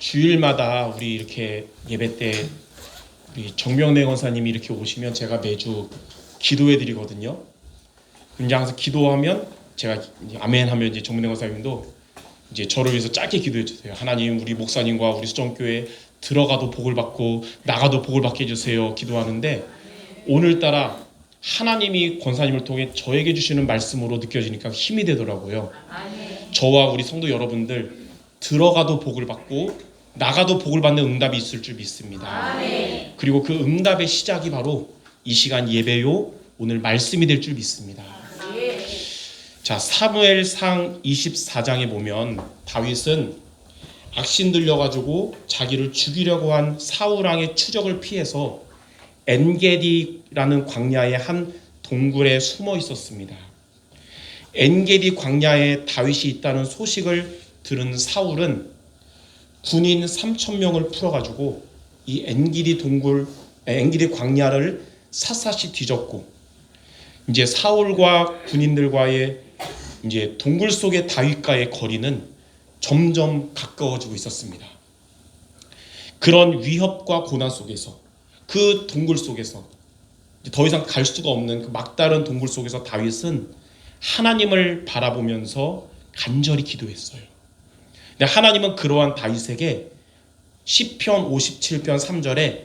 주일마다 우리 이렇게 예배 때 우리 정명래 권사님이 이렇게 오시면 제가 매주 기도해 드리거든요. 이제 항상 기도하면 제가 아멘 하면 이제 정명래 권사님도 이제 저를 위해서 짧게 기도해 주세요. 하나님, 우리 목사님과 우리 수정교회 들어가도 복을 받고 나가도 복을 받게 해주세요. 기도하는데 오늘따라 하나님이 권사님을 통해 저에게 주시는 말씀으로 느껴지니까 힘이 되더라고요. 저와 우리 성도 여러분들 들어가도 복을 받고 나가도 복을 받는 응답이 있을 줄 믿습니다. 그리고 그 응답의 시작이 바로 이 시간 예배요, 오늘 말씀이 될 줄 믿습니다. 자, 사무엘상 24장에 보면 다윗은 악신 들려가지고 자기를 죽이려고 한 사울 왕의 추적을 피해서 엔게디라는 광야의 한 동굴에 숨어 있었습니다. 엔게디 광야에 다윗이 있다는 소식을 들은 사울은 군인 3,000명을 풀어가지고 이 엔게디 광야를 샅샅이 뒤졌고, 이제 사울과 군인들과의 이제 동굴 속의 다윗과의 거리는 점점 가까워지고 있었습니다. 그런 위협과 고난 속에서, 그 동굴 속에서 더 이상 갈 수가 없는 그 막다른 동굴 속에서 다윗은 하나님을 바라보면서 간절히 기도했어요. 근데 하나님은 그러한 다윗에게 시편 57편 3절에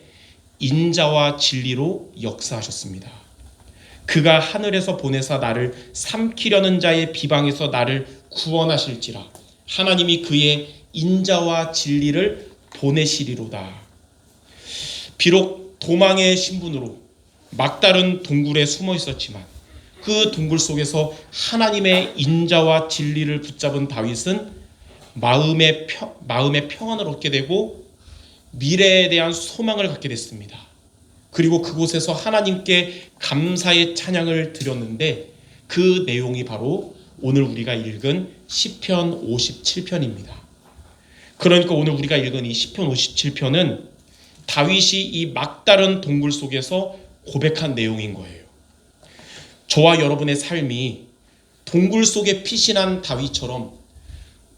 인자와 진리로 역사하셨습니다. 그가 하늘에서 보내사 나를 삼키려는 자의 비방에서 나를 구원하실지라. 하나님이 그의 인자와 진리를 보내시리로다. 비록 도망의 신분으로 막다른 동굴에 숨어 있었지만 그 동굴 속에서 하나님의 인자와 진리를 붙잡은 다윗은 마음의 평안을 얻게 되고 미래에 대한 소망을 갖게 됐습니다. 그리고 그곳에서 하나님께 감사의 찬양을 드렸는데 그 내용이 바로 오늘 우리가 읽은 시편 57편입니다. 그러니까 오늘 우리가 읽은 이 시편 57편은 다윗이 이 막다른 동굴 속에서 고백한 내용인 거예요. 저와 여러분의 삶이 동굴 속에 피신한 다윗처럼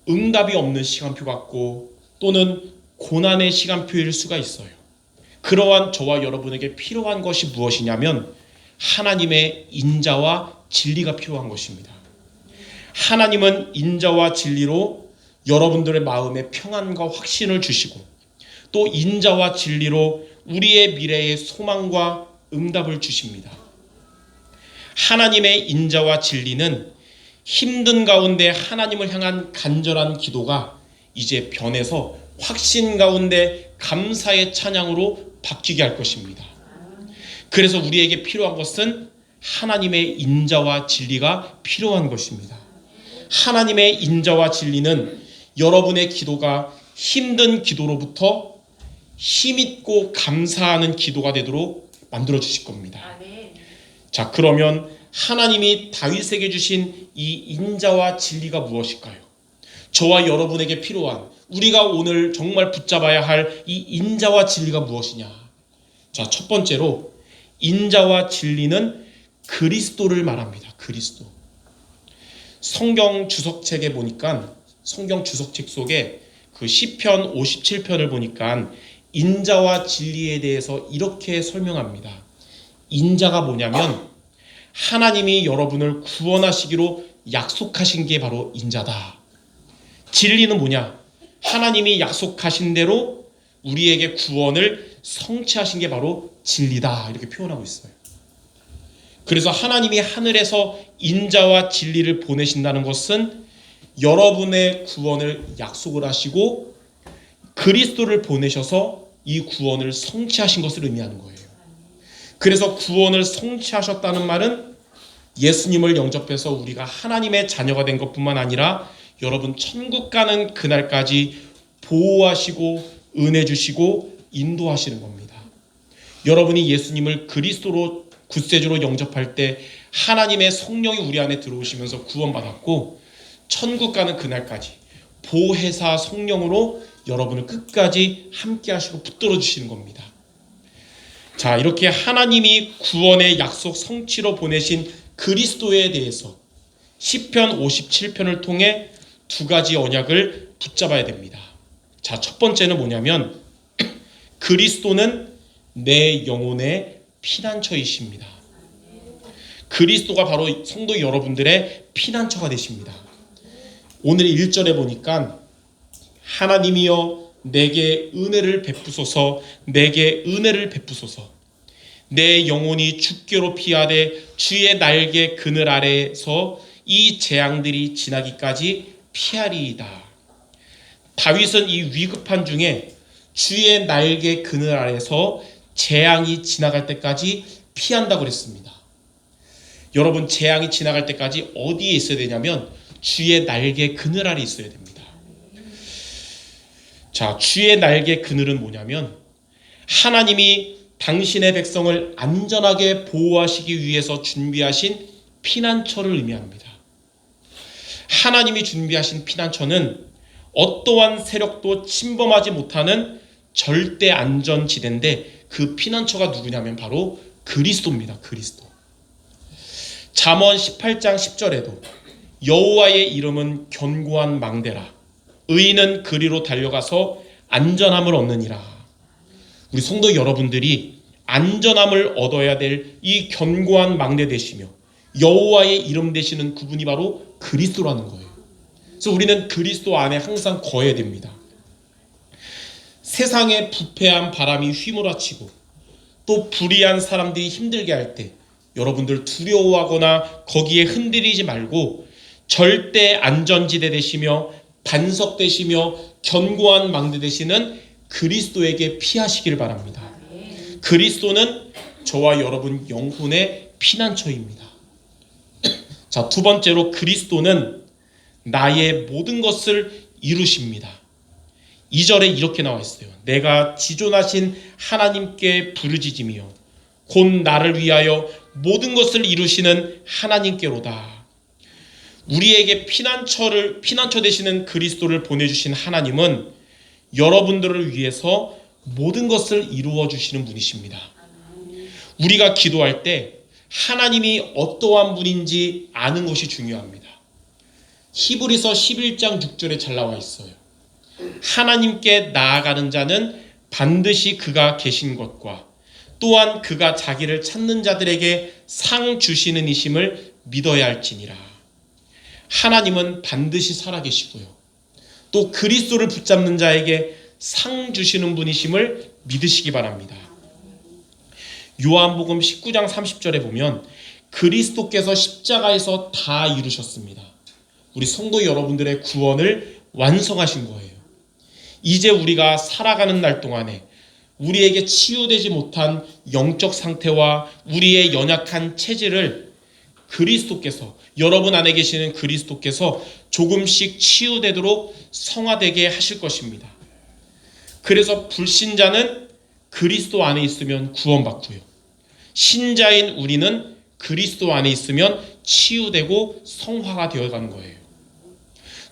응답이 없는 시간표 같고 또는 고난의 시간표일 수가 있어요. 그러한 저와 여러분에게 필요한 것이 무엇이냐면 하나님의 인자와 진리가 필요한 것입니다. 하나님은 인자와 진리로 여러분들의 마음에 평안과 확신을 주시고 또 인자와 진리로 우리의 미래의 소망과 응답을 주십니다. 하나님의 인자와 진리는 힘든 가운데 하나님을 향한 간절한 기도가 이제 변해서 확신 가운데 감사의 찬양으로 바뀌게 할 것입니다. 그래서 우리에게 필요한 것은 하나님의 인자와 진리가 필요한 것입니다. 하나님의 인자와 진리는 여러분의 기도가 힘든 기도로부터 힘있고 감사하는 기도가 되도록 만들어 주실 겁니다. 자, 그러면 하나님이 다윗에게 주신 이 인자와 진리가 무엇일까요? 저와 여러분에게 필요한, 우리가 오늘 정말 붙잡아야 할 이 인자와 진리가 무엇이냐? 자, 첫 번째로 인자와 진리는 그리스도를 말합니다. 그리스도. 성경 주석책에 보니까, 성경 주석책 속에 그 시편 57편을 보니까 인자와 진리에 대해서 이렇게 설명합니다. 인자가 뭐냐면 하나님이 여러분을 구원하시기로 약속하신 게 바로 인자다. 진리는 뭐냐? 하나님이 약속하신 대로 우리에게 구원을 성취하신 게 바로 진리다. 이렇게 표현하고 있어요. 그래서 하나님이 하늘에서 인자와 진리를 보내신다는 것은 여러분의 구원을 약속을 하시고 그리스도를 보내셔서 이 구원을 성취하신 것을 의미하는 거예요. 그래서 구원을 성취하셨다는 말은 예수님을 영접해서 우리가 하나님의 자녀가 된 것뿐만 아니라 여러분 천국 가는 그날까지 보호하시고 은혜 주시고 인도하시는 겁니다. 여러분이 예수님을 그리스도로 구세주로 영접할 때 하나님의 성령이 우리 안에 들어오시면서 구원받았고 천국 가는 그날까지 보혜사 성령으로 여러분을 끝까지 함께 하시고 붙들어 주시는 겁니다. 자, 이렇게 하나님이 구원의 약속 성취로 보내신 그리스도에 대해서 시편 57편을 통해 두 가지 언약을 붙잡아야 됩니다. 자, 첫 번째는 뭐냐면 그리스도는 내 영혼의 피난처이십니다. 그리스도가 바로 성도 여러분들의 피난처가 되십니다. 오늘 1절에 보니까 하나님이여 내게 은혜를 베푸소서, 내게 은혜를 베푸소서. 내 영혼이 죽게로 피하되 주의 날개 그늘 아래에서 이 재앙들이 지나기까지 피하리이다. 다윗은 이 위급한 중에 주의 날개 그늘 아래에서 재앙이 지나갈 때까지 피한다고 그랬습니다. 여러분, 재앙이 지나갈 때까지 어디에 있어야 되냐면 주의 날개 그늘 아래 있어야 됩니다. 자, 주의 날개 그늘은 뭐냐면 하나님이 당신의 백성을 안전하게 보호하시기 위해서 준비하신 피난처를 의미합니다. 하나님이 준비하신 피난처는 어떠한 세력도 침범하지 못하는 절대 안전지대인데 그 피난처가 누구냐면 바로 그리스도입니다. 그리스도. 잠언 18장 10절에도 여호와의 이름은 견고한 망대라 의인은 그리로 달려가서 안전함을 얻느니라. 우리 성도 여러분들이 안전함을 얻어야 될 이 견고한 망대 되시며 여호와의 이름 되시는 그분이 바로 그리스도라는 거예요. 그래서 우리는 그리스도 안에 항상 거해야 됩니다. 세상에 부패한 바람이 휘몰아치고 또 불의한 사람들이 힘들게 할 때 여러분들 두려워하거나 거기에 흔들리지 말고 절대 안전지대 되시며 반석 되시며 견고한 망대 되시는 그리스도에게 피하시길 바랍니다. 그리스도는 저와 여러분 영혼의 피난처입니다. 자, 두 번째로 그리스도는 나의 모든 것을 이루십니다. 2절에 이렇게 나와 있어요. 내가 지존하신 하나님께 부르짖으며 곧 나를 위하여 모든 것을 이루시는 하나님께로다. 우리에게 피난처 되시는 그리스도를 보내주신 하나님은 여러분들을 위해서 모든 것을 이루어 주시는 분이십니다. 우리가 기도할 때 하나님이 어떠한 분인지 아는 것이 중요합니다. 히브리서 11장 6절에 잘 나와 있어요. 하나님께 나아가는 자는 반드시 그가 계신 것과 또한 그가 자기를 찾는 자들에게 상 주시는 이심을 믿어야 할지니라. 하나님은 반드시 살아계시고요. 또 그리스도를 붙잡는 자에게 상 주시는 분이심을 믿으시기 바랍니다. 요한복음 19장 30절에 보면 그리스도께서 십자가에서 다 이루셨습니다. 우리 성도 여러분들의 구원을 완성하신 거예요. 이제 우리가 살아가는 날 동안에 우리에게 치유되지 못한 영적 상태와 우리의 연약한 체질을 그리스도께서, 여러분 안에 계시는 그리스도께서 조금씩 치유되도록 성화되게 하실 것입니다. 그래서 불신자는 그리스도 안에 있으면 구원받고요. 신자인 우리는 그리스도 안에 있으면 치유되고 성화가 되어가는 거예요.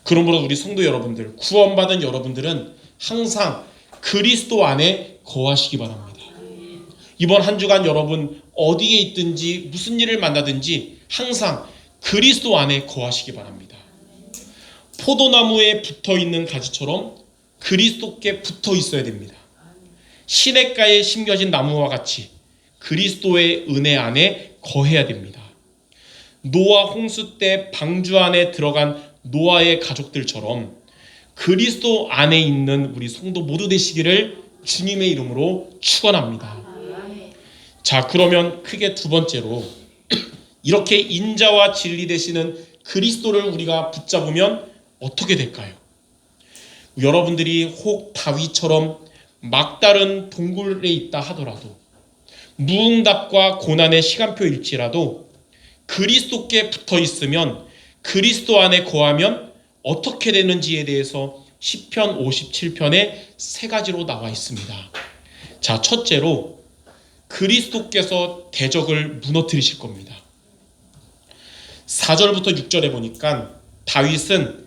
그러므로 우리 성도 여러분들, 구원받은 여러분들은 항상 그리스도 안에 거하시기 바랍니다. 이번 한 주간 여러분 어디에 있든지 무슨 일을 만나든지 항상 그리스도 안에 거하시기 바랍니다. 포도나무에 붙어있는 가지처럼 그리스도께 붙어 있어야 됩니다. 시냇가에 심겨진 나무와 같이 그리스도의 은혜 안에 거해야 됩니다. 노아 홍수 때 방주 안에 들어간 노아의 가족들처럼 그리스도 안에 있는 우리 성도 모두 되시기를 주님의 이름으로 축원합니다. 자, 그러면 크게 두 번째로 이렇게 인자와 진리 되시는 그리스도를 우리가 붙잡으면 어떻게 될까요? 여러분들이 혹 다윗처럼 막다른 동굴에 있다 하더라도 무응답과 고난의 시간표일지라도 그리스도께 붙어 있으면 그리스도 안에 거하면 어떻게 되는지에 대해서 시편 57편에 세 가지로 나와 있습니다. 자, 첫째로 그리스도께서 대적을 무너뜨리실 겁니다. 4절부터 6절에 보니까 다윗은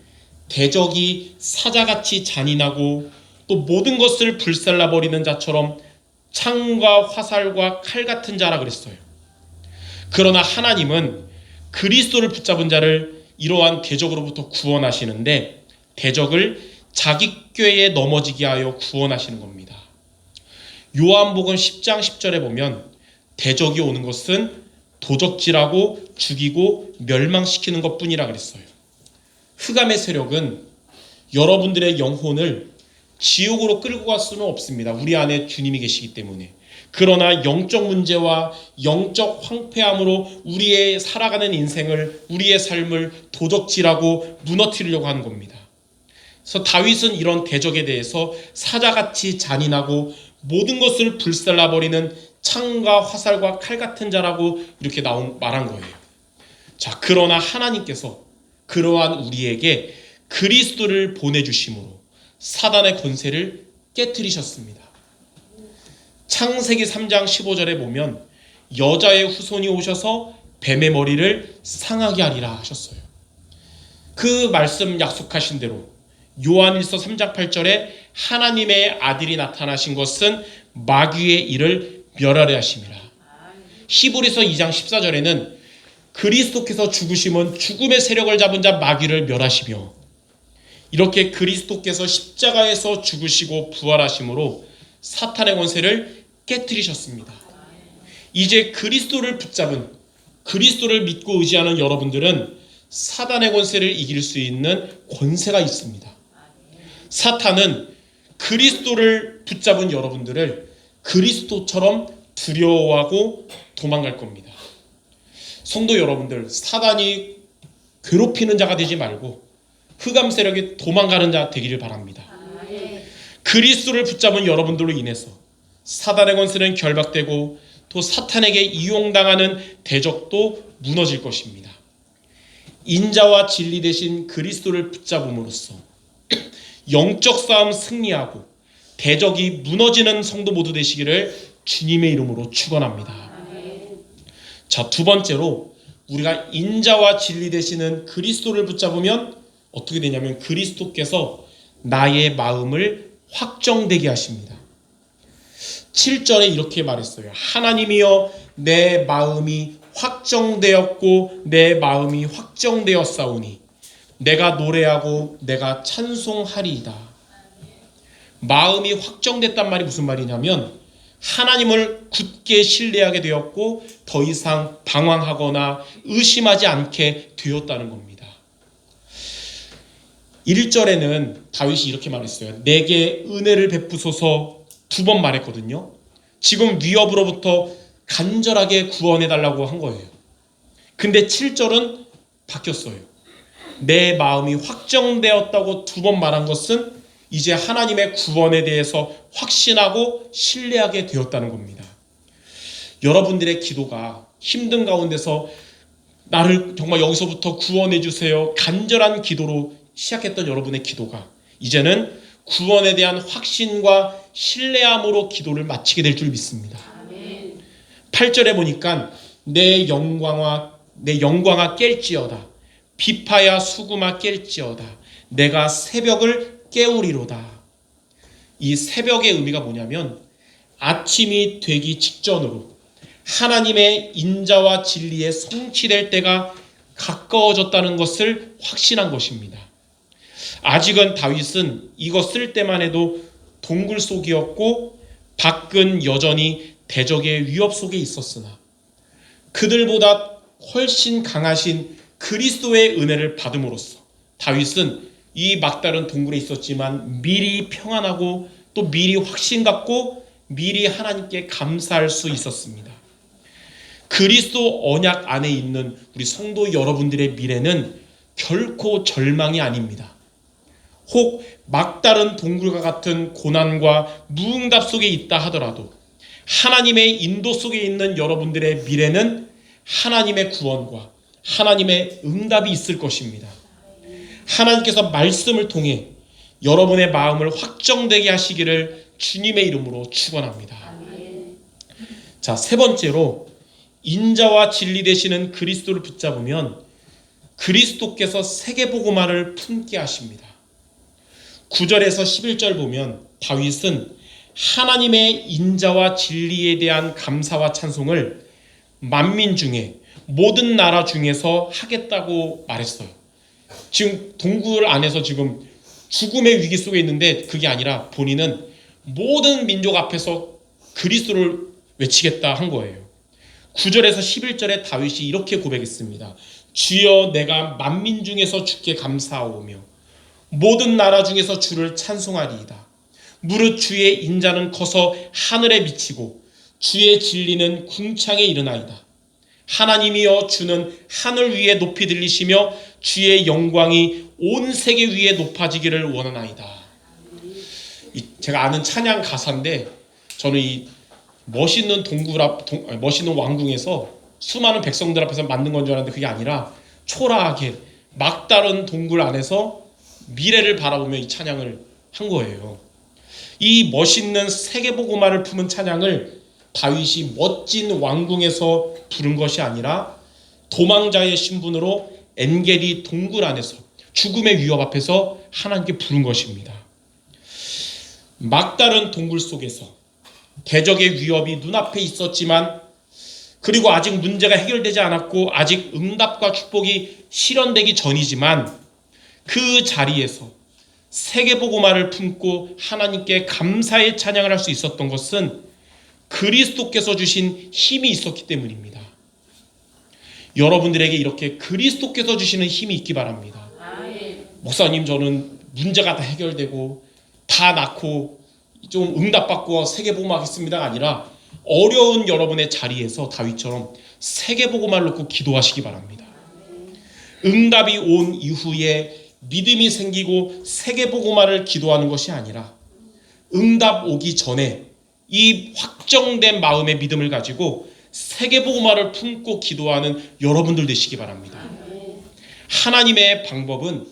대적이 사자같이 잔인하고 또 모든 것을 불살라버리는 자처럼 창과 화살과 칼 같은 자라 그랬어요. 그러나 하나님은 그리스도를 붙잡은 자를 이러한 대적으로부터 구원하시는데 대적을 자기 꾀에 넘어지게 하여 구원하시는 겁니다. 요한복음 10장 10절에 보면 대적이 오는 것은 도적질하고 죽이고 멸망시키는 것뿐이라 그랬어요. 흑암의 세력은 여러분들의 영혼을 지옥으로 끌고 갈 수는 없습니다. 우리 안에 주님이 계시기 때문에. 그러나 영적 문제와 영적 황폐함으로 우리의 살아가는 인생을, 우리의 삶을 도적질하고 무너뜨리려고 하는 겁니다. 그래서 다윗은 이런 대적에 대해서 사자같이 잔인하고 모든 것을 불살라버리는 창과 화살과 칼 같은 자라고 이렇게 말한 거예요. 자, 그러나 하나님께서 그러한 우리에게 그리스도를 보내주심으로 사단의 권세를 깨트리셨습니다. 창세기 3장 15절에 보면 여자의 후손이 오셔서 뱀의 머리를 상하게 하리라 하셨어요. 그 말씀 약속하신 대로 요한일서 3장 8절에 하나님의 아들이 나타나신 것은 마귀의 일을 멸하려 하심이라. 히브리서 2장 14절에는 그리스도께서 죽으심은 죽음의 세력을 잡은 자 마귀를 멸하시며, 이렇게 그리스도께서 십자가에서 죽으시고 부활하심으로 사탄의 권세를 깨트리셨습니다. 이제 그리스도를 붙잡은, 그리스도를 믿고 의지하는 여러분들은 사탄의 권세를 이길 수 있는 권세가 있습니다. 사탄은 그리스도를 붙잡은 여러분들을 그리스도처럼 두려워하고 도망갈 겁니다. 성도 여러분들, 사단이 괴롭히는 자가 되지 말고 흑암 세력이 도망가는 자 되기를 바랍니다. 그리스도를 붙잡은 여러분들로 인해서 사단의 권세는 결박되고 또 사탄에게 이용당하는 대적도 무너질 것입니다. 인자와 진리 대신 그리스도를 붙잡음으로써 영적 싸움 승리하고 대적이 무너지는 성도 모두 되시기를 주님의 이름으로 축원합니다. 자, 두 번째로 우리가 인자와 진리 되시는 그리스도를 붙잡으면 어떻게 되냐면 그리스도께서 나의 마음을 확정되게 하십니다. 7절에 이렇게 말했어요. 하나님이여 내 마음이 확정되었고 내 마음이 확정되었사오니 내가 노래하고 내가 찬송하리이다. 마음이 확정됐단 말이 무슨 말이냐면 하나님을 굳게 신뢰하게 되었고 더 이상 방황하거나 의심하지 않게 되었다는 겁니다. 1절에는 다윗이 이렇게 말했어요. 내게 은혜를 베푸소서 두 번 말했거든요. 지금 위협으로부터 간절하게 구원해달라고 한 거예요. 근데 7절은 바뀌었어요. 내 마음이 확정되었다고 두 번 말한 것은 이제 하나님의 구원에 대해서 확신하고 신뢰하게 되었다는 겁니다. 여러분들의 기도가 힘든 가운데서 나를 정말 여기서부터 구원해 주세요, 간절한 기도로 시작했던 여러분의 기도가 이제는 구원에 대한 확신과 신뢰함으로 기도를 마치게 될 줄 믿습니다. 8절에 보니까 내 영광아 깰지어다, 비파야 수금아 깰지어다, 내가 새벽을 깨우리로다. 이 새벽의 의미가 뭐냐면 아침이 되기 직전으로 하나님의 인자와 진리에 성취될 때가 가까워졌다는 것을 확신한 것입니다. 아직은 다윗은 이거 쓸 때만 해도 동굴 속이었고 밖은 여전히 대적의 위협 속에 있었으나 그들보다 훨씬 강하신 그리스도의 은혜를 받음으로써 다윗은 이 막다른 동굴에 있었지만 미리 평안하고 또 미리 확신 갖고 미리 하나님께 감사할 수 있었습니다. 그리스도 언약 안에 있는 우리 성도 여러분들의 미래는 결코 절망이 아닙니다. 혹 막다른 동굴과 같은 고난과 무응답 속에 있다 하더라도 하나님의 인도 속에 있는 여러분들의 미래는 하나님의 구원과 하나님의 응답이 있을 것입니다. 하나님께서 말씀을 통해 여러분의 마음을 확정되게 하시기를 주님의 이름으로 축원합니다. 자, 세 번째로 인자와 진리 되시는 그리스도를 붙잡으면 그리스도께서 세계복음화를 품게 하십니다. 9절에서 11절 보면 다윗은 하나님의 인자와 진리에 대한 감사와 찬송을 만민 중에 모든 나라 중에서 하겠다고 말했어요. 지금 동굴 안에서 지금 죽음의 위기 속에 있는데 그게 아니라 본인은 모든 민족 앞에서 그리스도를 외치겠다 한 거예요. 9절에서 11절에 다윗이 이렇게 고백했습니다. 주여 내가 만민 중에서 주께 감사하오며 모든 나라 중에서 주를 찬송하리이다. 무릇 주의 인자는 커서 하늘에 미치고 주의 진리는 궁창에 이르나이다. 하나님이여 주는 하늘 위에 높이 들리시며 주의 영광이 온 세계 위에 높아지기를 원하나이다. 제가 아는 찬양 가사인데 저는 이 멋있는 멋있는 왕궁에서 수많은 백성들 앞에서 만든 건 줄 알았는데 그게 아니라 초라하게 막다른 동굴 안에서 미래를 바라보며 이 찬양을 한 거예요. 이 멋있는 세계복음화를 품은 찬양을 다윗이 멋진 왕궁에서 부른 것이 아니라 도망자의 신분으로 엔게디 동굴 안에서 죽음의 위협 앞에서 하나님께 부른 것입니다. 막다른 동굴 속에서 대적의 위협이 눈앞에 있었지만 그리고 아직 문제가 해결되지 않았고 아직 응답과 축복이 실현되기 전이지만 그 자리에서 세계복음화를 품고 하나님께 감사의 찬양을 할 수 있었던 것은 그리스도께서 주신 힘이 있었기 때문입니다. 여러분들에게 이렇게 그리스도께서 주시는 힘이 있기 바랍니다. 목사님 저는 문제가 다 해결되고 다 낳고 좀 응답받고 세계복음화하겠습니다가 아니라 어려운 여러분의 자리에서 다윗처럼 세계복음화를 놓고 기도하시기 바랍니다. 응답이 온 이후에 믿음이 생기고 세계복음화를 기도하는 것이 아니라 응답 오기 전에 이 확정된 마음의 믿음을 가지고 세계복음화를 품고 기도하는 여러분들 되시기 바랍니다. 하나님의 방법은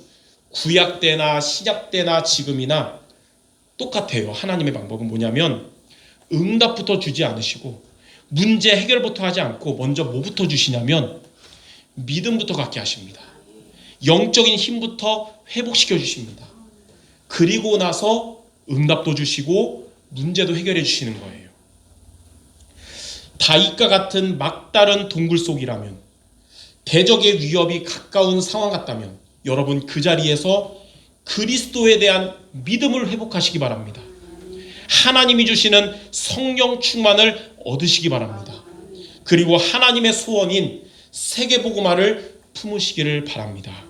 구약 때나 신약 때나 지금이나 똑같아요. 하나님의 방법은 뭐냐면 응답부터 주지 않으시고 문제 해결부터 하지 않고 먼저 뭐부터 주시냐면 믿음부터 갖게 하십니다. 영적인 힘부터 회복시켜 주십니다. 그리고 나서 응답도 주시고 문제도 해결해 주시는 거예요. 다윗과 같은 막다른 동굴 속이라면 대적의 위협이 가까운 상황 같다면 여러분 그 자리에서 그리스도에 대한 믿음을 회복하시기 바랍니다. 하나님이 주시는 성령 충만을 얻으시기 바랍니다. 그리고 하나님의 소원인 세계복음화를 품으시기를 바랍니다.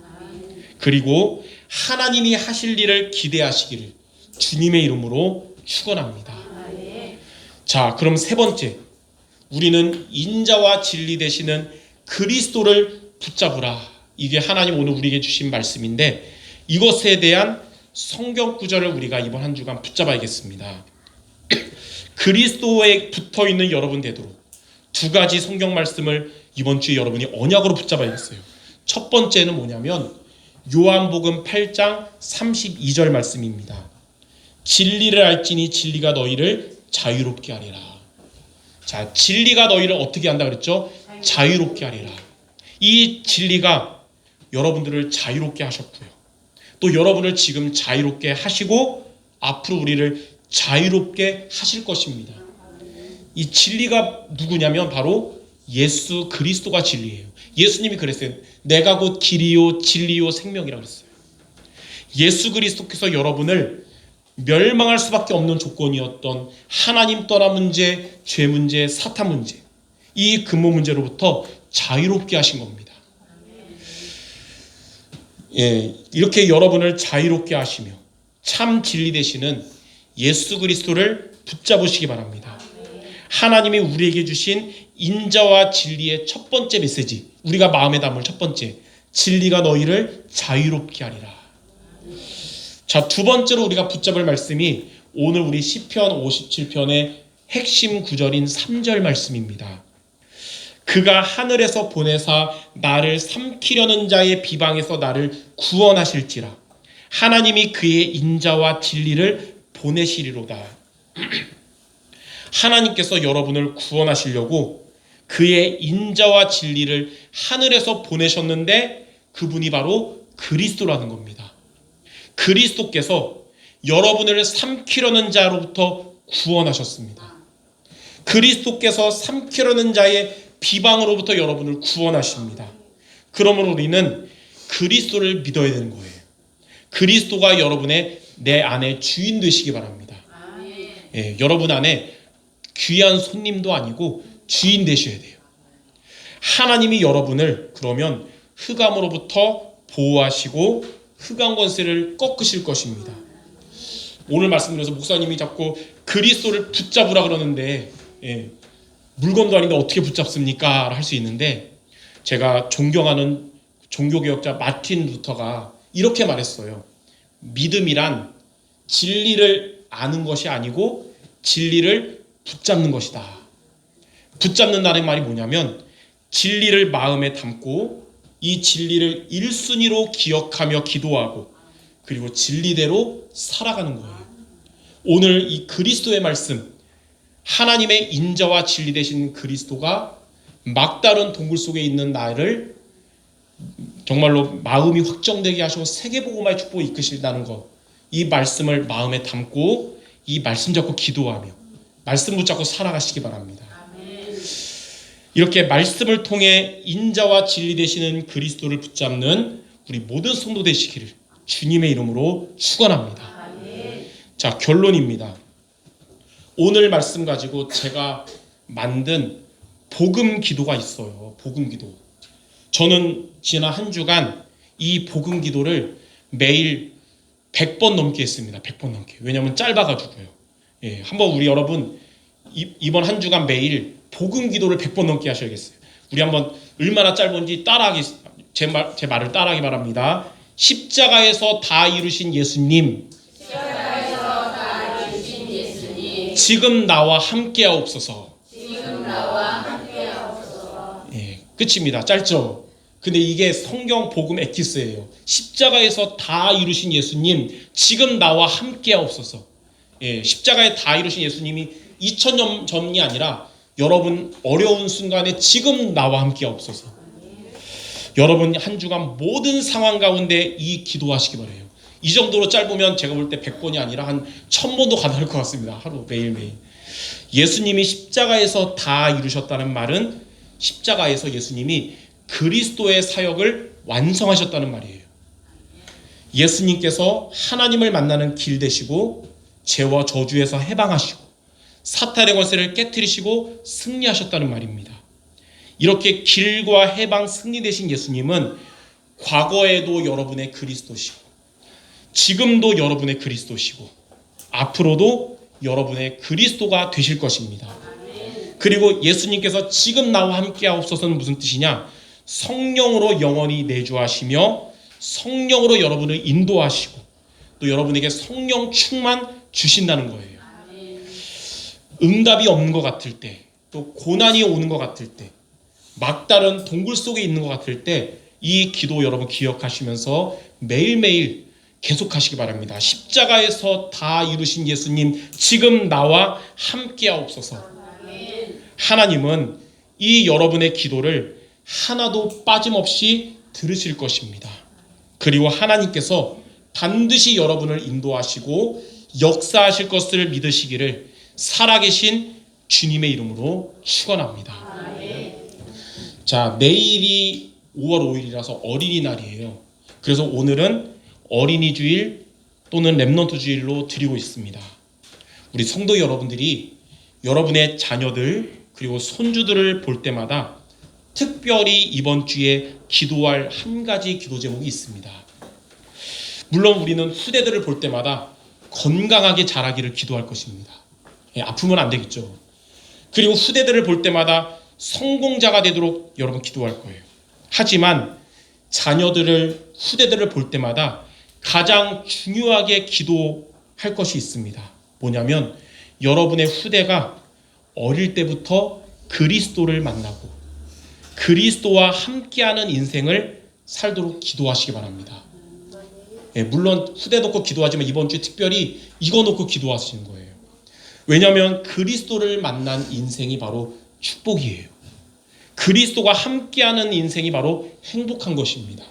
그리고 하나님이 하실 일을 기대하시기를 주님의 이름으로 축원합니다. 자, 그럼 세 번째, 우리는 인자와 진리 되시는 그리스도를 붙잡으라. 이게 하나님 오늘 우리에게 주신 말씀인데 이것에 대한 성경 구절을 우리가 이번 한 주간 붙잡아야겠습니다. 그리스도에 붙어있는 여러분 되도록 두 가지 성경 말씀을 이번 주에 여러분이 언약으로 붙잡아야겠어요. 첫 번째는 뭐냐면 요한복음 8장 32절 말씀입니다. 진리를 알지니 진리가 너희를 자유롭게 하리라. 자, 진리가 너희를 어떻게 한다 그랬죠? 자유롭게 하리라. 이 진리가 여러분들을 자유롭게 하셨고요. 또 여러분을 지금 자유롭게 하시고 앞으로 우리를 자유롭게 하실 것입니다. 이 진리가 누구냐면 바로 예수 그리스도가 진리예요. 예수님이 그랬어요. 내가 곧 길이요 진리요 생명이라고 그랬어요. 예수 그리스도께서 여러분을 멸망할 수밖에 없는 조건이었던 하나님 떠나 문제, 죄 문제, 사탄 문제, 이 근본 문제로부터 자유롭게 하신 겁니다. 예, 이렇게 여러분을 자유롭게 하시며 참 진리 되시는 예수 그리스도를 붙잡으시기 바랍니다. 하나님이 우리에게 주신 인자와 진리의 첫 번째 메시지, 우리가 마음에 담을 첫 번째, 진리가 너희를 자유롭게 하리라. 자, 두 번째로 우리가 붙잡을 말씀이 오늘 우리 시편 57편의 핵심 구절인 3절 말씀입니다. 그가 하늘에서 보내사 나를 삼키려는 자의 비방에서 나를 구원하실지라. 하나님이 그의 인자와 진리를 보내시리로다. 하나님께서 여러분을 구원하시려고 그의 인자와 진리를 하늘에서 보내셨는데 그분이 바로 그리스도라는 겁니다. 그리스도께서 여러분을 삼키려는 자로부터 구원하셨습니다. 그리스도께서 삼키려는 자의 비방으로부터 여러분을 구원하십니다. 그러므로 우리는 그리스도를 믿어야 되는 거예요. 그리스도가 여러분의 내 안에 주인 되시기 바랍니다. 예, 여러분 안에 귀한 손님도 아니고 주인 되셔야 돼요. 하나님이 여러분을 그러면 흑암으로부터 보호하시고 흑암 권세를 꺾으실 것입니다. 오늘 말씀드려서 목사님이 자꾸 그리스도를 붙잡으라 그러는데 물건도 아닌데 어떻게 붙잡습니까? 할 수 있는데 제가 존경하는 종교개혁자 마틴 루터가 이렇게 말했어요. 믿음이란 진리를 아는 것이 아니고 진리를 붙잡는 것이다. 붙잡는다는 말이 뭐냐면 진리를 마음에 담고 이 진리를 1순위로 기억하며 기도하고 그리고 진리대로 살아가는 거예요. 오늘 이 그리스도의 말씀, 하나님의 인자와 진리 되신 그리스도가 막다른 동굴 속에 있는 나를 정말로 마음이 확정되게 하시고 세계복음화의 축복을 이끄신다는 것, 이 말씀을 마음에 담고 이 말씀 잡고 기도하며 말씀 붙잡고 살아가시기 바랍니다. 이렇게 말씀을 통해 인자와 진리 되시는 그리스도를 붙잡는 우리 모든 성도 되시기를 주님의 이름으로 축원합니다. 자, 결론입니다. 오늘 말씀 가지고 제가 만든 복음 기도가 있어요. 복음 기도. 저는 지난 한 주간 이 복음 기도를 매일 100번 넘게 했습니다. 100번 넘게. 왜냐하면 짧아가지고요. 예, 한번 우리 여러분 이번 한 주간 매일 복음 기도를 100번 넘게 하셔야겠어요. 우리 한번 얼마나 짧은지 따라하기, 제 말을 따라하기 바랍니다. 십자가에서 다 이루신 예수님, 지금 나와 함께하옵소서. 예, 끝입니다. 짧죠? 근데 이게 성경 복음 에티스예요. 십자가에서 다 이루신 예수님, 지금 나와 함께하옵소서. 예, 십자가에 다 이루신 예수님이 2000년 전이 아니라 여러분 어려운 순간에 지금 나와 함께하옵소서. 여러분 한 주간 모든 상황 가운데 이 기도하시기 바라요. 이 정도로 짧으면 제가 볼 때 100번이 아니라 한 1000번도 가능할 것 같습니다. 하루 매일매일. 예수님이 십자가에서 다 이루셨다는 말은 십자가에서 예수님이 그리스도의 사역을 완성하셨다는 말이에요. 예수님께서 하나님을 만나는 길 되시고 죄와 저주에서 해방하시고 사탄의 권세를 깨뜨리시고 승리하셨다는 말입니다. 이렇게 길과 해방 승리 되신 예수님은 과거에도 여러분의 그리스도시고 지금도 여러분의 그리스도시고 앞으로도 여러분의 그리스도가 되실 것입니다. 그리고 예수님께서 지금 나와 함께하옵소서는 무슨 뜻이냐? 성령으로 영원히 내주하시며 성령으로 여러분을 인도하시고 또 여러분에게 성령 충만 주신다는 거예요. 응답이 없는 것 같을 때, 또 고난이 오는 것 같을 때, 막다른 동굴 속에 있는 것 같을 때 이 기도 여러분 기억하시면서 매일매일 계속하시기 바랍니다. 십자가에서 다 이루신 예수님, 지금 나와 함께하옵소서. 하나님은 이 여러분의 기도를 하나도 빠짐없이 들으실 것입니다. 그리고 하나님께서 반드시 여러분을 인도하시고 역사하실 것을 믿으시기를 살아계신 주님의 이름으로 축원합니다. 자, 내일이 5월 5일이라서 어린이날이에요. 그래서 오늘은 어린이 주일 또는 렘넌트 주일로 드리고 있습니다. 우리 성도 여러분들이 여러분의 자녀들 그리고 손주들을 볼 때마다 특별히 이번 주에 기도할 한 가지 기도 제목이 있습니다. 물론 우리는 후대들을 볼 때마다 건강하게 자라기를 기도할 것입니다. 아프면 안 되겠죠. 그리고 후대들을 볼 때마다 성공자가 되도록 여러분 기도할 거예요. 하지만 자녀들을 후대들을 볼 때마다 가장 중요하게 기도할 것이 있습니다. 뭐냐면 여러분의 후대가 어릴 때부터 그리스도를 만나고 그리스도와 함께하는 인생을 살도록 기도하시기 바랍니다. 물론 후대 놓고 기도하지만 이번 주에 특별히 이거 놓고 기도하시는 거예요. 왜냐하면 그리스도를 만난 인생이 바로 축복이에요. 그리스도가 함께하는 인생이 바로 행복한 것입니다.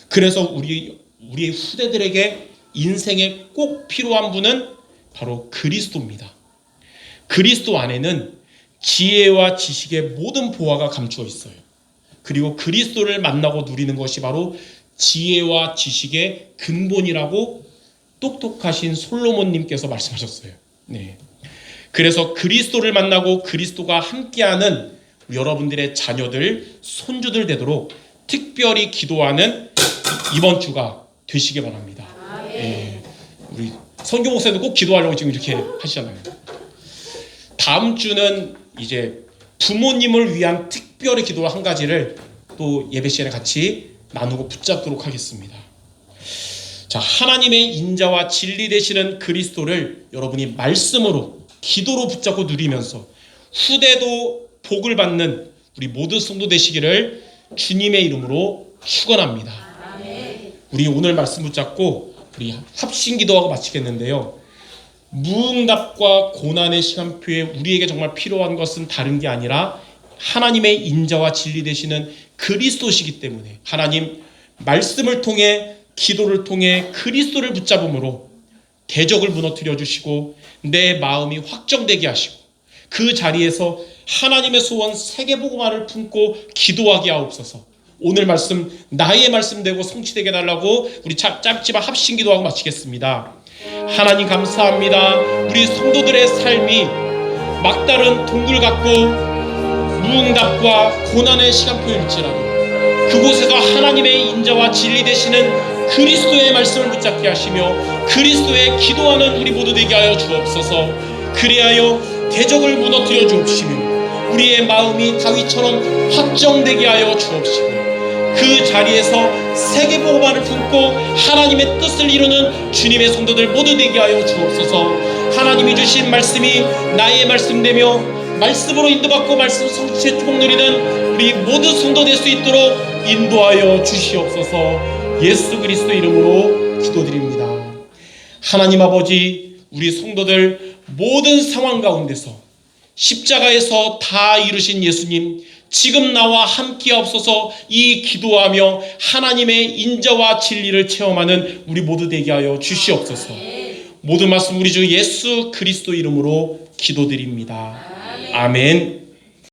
그래서 우리의 후대들에게 인생에 꼭 필요한 분은 바로 그리스도입니다. 그리스도 안에는 지혜와 지식의 모든 보화가 감추어 있어요. 그리고 그리스도를 만나고 누리는 것이 바로 지혜와 지식의 근본이라고 똑똑하신 솔로몬님께서 말씀하셨어요. 네. 그래서 그리스도를 만나고 그리스도가 함께하는 여러분들의 자녀들, 손주들 되도록 특별히 기도하는 이번 주가 되시기 바랍니다. 네. 우리 선교 목사님도 꼭 기도하려고 지금 이렇게 하시잖아요. 다음 주는 이제 부모님을 위한 특별히 기도 한 가지를 또 예배 시간에 같이 나누고 붙잡도록 하겠습니다. 자, 하나님의 인자와 진리 되시는 그리스도를 여러분이 말씀으로 기도로 붙잡고 누리면서 후대도 복을 받는 우리 모두 성도 되시기를 주님의 이름으로 축원합니다. 우리 오늘 말씀 붙잡고 우리 합심 기도하고 마치겠는데요. 무응답과 고난의 시간표에 우리에게 정말 필요한 것은 다른 게 아니라 하나님의 인자와 진리 되시는 그리스도시기 때문에 하나님 말씀을 통해 기도를 통해 그리스도를 붙잡음으로 대적을 무너뜨려 주시고 내 마음이 확정되게 하시고 그 자리에서 하나님의 소원 세계복음화를 품고 기도하게 하옵소서. 오늘 말씀 나의 말씀 되고 성취되게 달라고 우리 짧지만 합심 기도하고 마치겠습니다. 하나님 감사합니다. 우리 성도들의 삶이 막다른 동굴 같고 무응답과 고난의 시간표일지라도 그곳에서 하나님의 인자와 진리 되시는 그리스도의 말씀을 붙잡게 하시며 그리스도의 기도하는 우리 모두 되게 하여 주옵소서. 그리하여 대적을 무너뜨려 주옵시며 우리의 마음이 다윗처럼 확정되게 하여 주옵시고 그 자리에서 세계복음화를 품고 하나님의 뜻을 이루는 주님의 성도들 모두 되게 하여 주옵소서. 하나님이 주신 말씀이 나의 말씀 되며 말씀으로 인도받고 말씀 성취의 축복 누리는 우리 모두 성도 될 수 있도록 인도하여 주시옵소서. 예수 그리스도 이름으로 기도드립니다. 하나님 아버지, 우리 성도들 모든 상황 가운데서 십자가에서 다 이루신 예수님, 지금 나와 함께 하옵소서. 이 기도하며 하나님의 인자와 진리를 체험하는 우리 모두 되게 하여 주시옵소서. 모든 말씀 우리 주 예수 그리스도 이름으로 기도드립니다. 아멘.